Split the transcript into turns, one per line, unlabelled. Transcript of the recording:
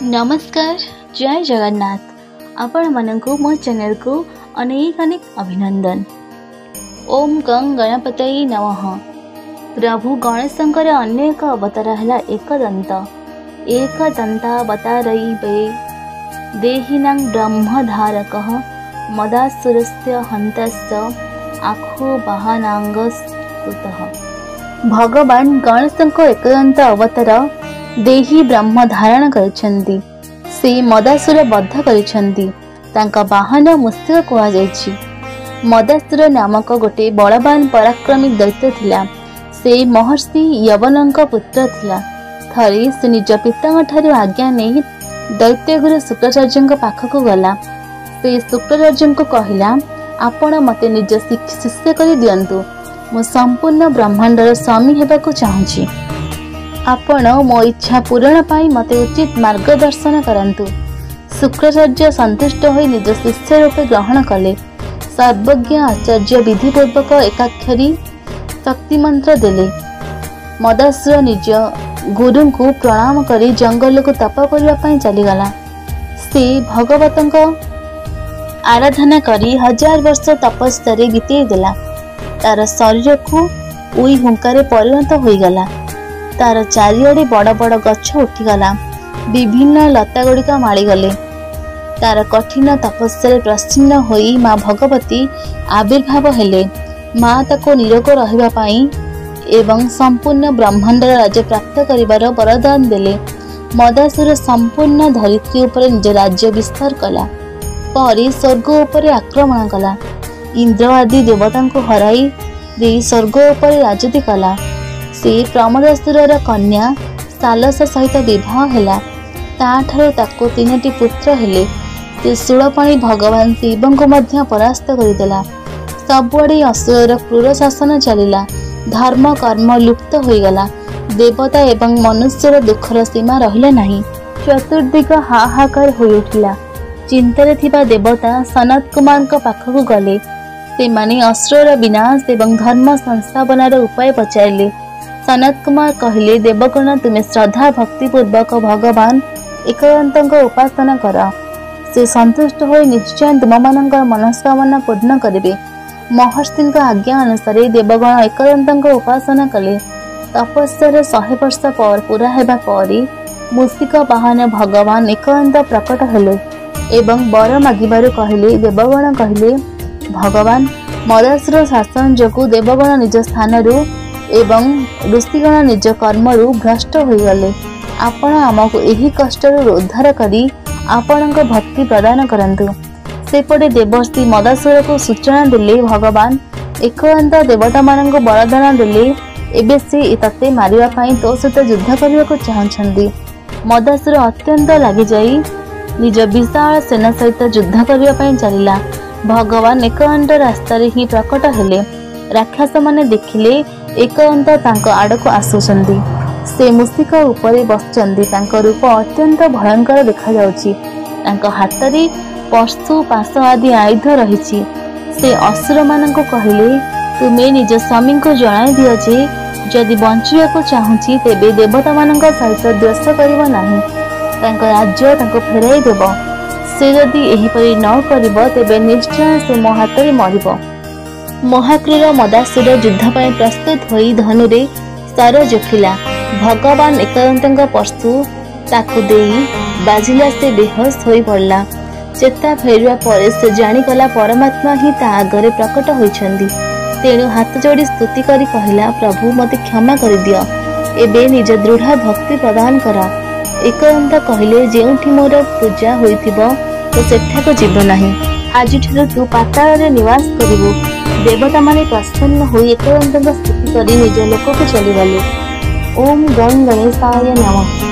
नमस्कार, जय जगन्नाथ। आपण मानकु मो चैनल को अनेक अनेक अभिनंदन। ओम गं गणपतये नमः। प्रभु गणेशंकर अन्य एक अवतार है एकदंतावतारैवे देहिनां ब्रह्मधारकः मदासुरस्य हन्तस्य आखो वाहनांगस्तुतः। भगवान गणेशंकर एकदंत अवतार देही ब्रह्म धारण करिछन्ति। से मदासुर बद्ध करिछन्ति। तांका वाहन मुस्तिक कुहाଯାଇଛି। मदासुर नामक गोटे बलवान पराक्रमी दैत्य थिला। से महर्षि यवनंक पुत्र थिला। थरे से निज पितांग ठारू आज्ञा नहीं दैत्य गुरु शुक्राचार्य पाखक गला। से शुक्राचार्य को कहिला, आपण मते निज शिष्य करि दियंतु। मो संपूर्ण ब्रह्मांडर स्वामी हेबाकु चाहूछि। आपण मो इच्छा पूरण पाई मते उचित मार्गदर्शन करंतु। शुक्राचार्य संतुष्ट होई निज शिष्य रूपे ग्रहण कले। सर्वज्ञ आचार्य विधिपूर्वक एकाक्षरी शक्ति मंत्र देले। मदासुर निज गुरु को प्रणाम करी जंगल को तप करबा पई चली गला। से भगवतंक आराधना करी 1000 वर्ष तपस्या रे बीते देला। तार शरीर को उई हुंकारे परिणत होई गला। तार चारिआडे बड़ बड़ गछ उठीगला। विभिन्न लता गुड़िक माड़ीगले। तार कठिन तपस्या प्रसन्न होई माँ भगवती आविर्भाव हेले। माँ ताको निरोग रहिबा पाई एवं संपूर्ण ब्रह्मांडर राज्य प्राप्त करिबार वरदान देले। मदासुर संपूर्ण धरित्री उपरे निज राज्य विस्तार कला। परी स्वर्ग उपरे आक्रमण कला। इंद्र आदि देवता को हराई दे स्वर्ग उपरे राजती कला। से प्रमदासुरर कन्या सालस सहित विवाह हेला। ताठारु ताको 3टी पुत्र हेले। से शूलपाणी भगवान शिव को मध्य परास्त करदेला। सबुआड़े असुरर क्रूर शासन चलिला। धर्म कर्म लुप्त होईगला। देवता एवं मनुष्यर दुखर सीमा रहिला नहीं। चतुर्दिग हाहाकार होई उठिला। चिंतारे थिबा देवता सनत कुमार को पाखकु गले। से माने असुरर विनाश एवं धर्म संस्थापनार उपाय पचारिले। सनत कुमार कहले, देवगण तुम्हें श्रद्धा भक्ति पूर्वक भगवान एकदंतक उपासना कर। से संतुष्ट हो निश्चय तुम मान मनस्कामना पूर्ण करेंगे। महर्षि आज्ञा अनुसार देवगण एकदंतक उपासना कले। तपस्या 100 वर्ष पूरा हेबा परी मूषिक वाहन भगवान एकदंत प्रकट हेले एवं वर मागिबारु कहले। देवगण कहले, भगवान मदासुर शासन जोगु देवगण निज स्थान एवं ऋषिगण निज कर्मरु भ्रष्ट होइगले। आपण आमको एही कष्टरु उद्धार करी आपणक भक्ति प्रदान करंतु। सेपटे देवर्षि मदासुर को सूचना देले, भगवान एकदंत देवता मानक वरदान देले। एबे से तते मारिबा पई तो सहित युद्ध करबाको चाहछन्ती। मदासुर अत्यंत लागि जाई निज विशाल सेना सहित युद्ध करबा पई चलिला। भगवान एकदंत रास्ता रे ही प्रकट हेले। राक्षस माने देखिले एकदंत तांको आड़को आसुचंदी। से मूषिक उपरे बसचंदी। तांको रूप अत्यंत भयंकर देखा जाउची। तांको हातरे पशु पाश आदि आयुध रहिछि। से असुर माननको कहिले, तुमे निज स्वामी को जणाई दियो जे जदि बंचिया को चाहूची तेबे देवता मानक सहित द्वेष करिवो नाही। तांको राज्य तांको फेराई देबो। से जदि एही परि न करिवो तेबे निश्चय से मो हातरे मरिबो। महाक्रूर मदासुर युद्ध पाई प्रस्तुत होई धनुरे सर जोखिला। भगवान एकदंतक पशु ताकु देई बाजिला। से बेहोश होई पड़ला। चेता फेरिया परे से जानिगला परमात्मा ही ता आगरे प्रकट होइछन्ती। तेणु हाथ जोड़ी स्तुति करी कहिला, प्रभु मते क्षमा कर दियो। एबे निज दृढ़ भक्ति प्रदान करा। एकदंत कहले, जेउठी मोर पूजा होइथिबो तो सेठाको जीव नाही। आज ठुरु तू पाताल रे निवास करिवु। देवता माने प्रसन्न होई एकदंतक स्तुति करी निज लोक को चली गले। ओम गं गणेशाय नमः।